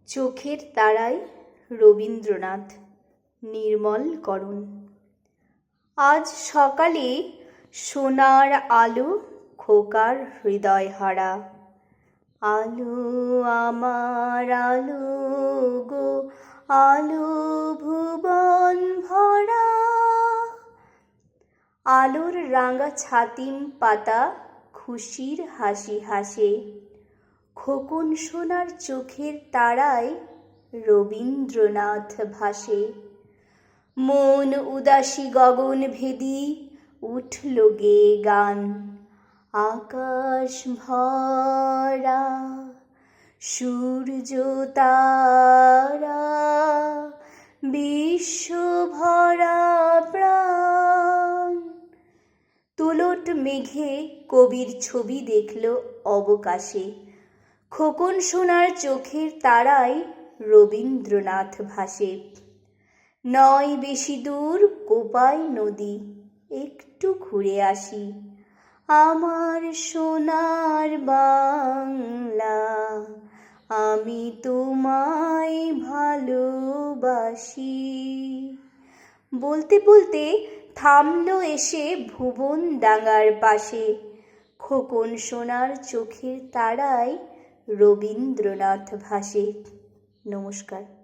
চোখের তারায় রবীন্দ্রনাথ। নির্মলকরণ। আজ সকালে সোনার আলো খোকার হৃদয় হারা। আলো আমার আলো গো, আলো ভুবন ভরা। আলোর রাঙা ছাতিম পাতা খুশির হাসি হাসে। খোকন সোনার চোখের তারায় রবীন্দ্রনাথ ভাসে। মন উদাসী গগন ভেদি উঠল গেয়ে গান। আকাশ ভরা সূর্য তারা, বিশ্ব ভরা প্রাণ। তুলট মেঘে কবির ছবি দেখল অবকাশে। খোকন সোনার চোখের তারায় রবীন্দ্রনাথ ভাসে। নয় বেশি দূর কোপাই নদী, একটু ঘুরে আসি। আমার সোনার বাংলা, আমি তোমায় ভালোবাসি। বলতে বলতে থামলো এসে ভুবন ডাঙার পাশে। খোকন সোনার চোখের তারায় রবীন্দ্রনাথ ভাসে। নমস্কার।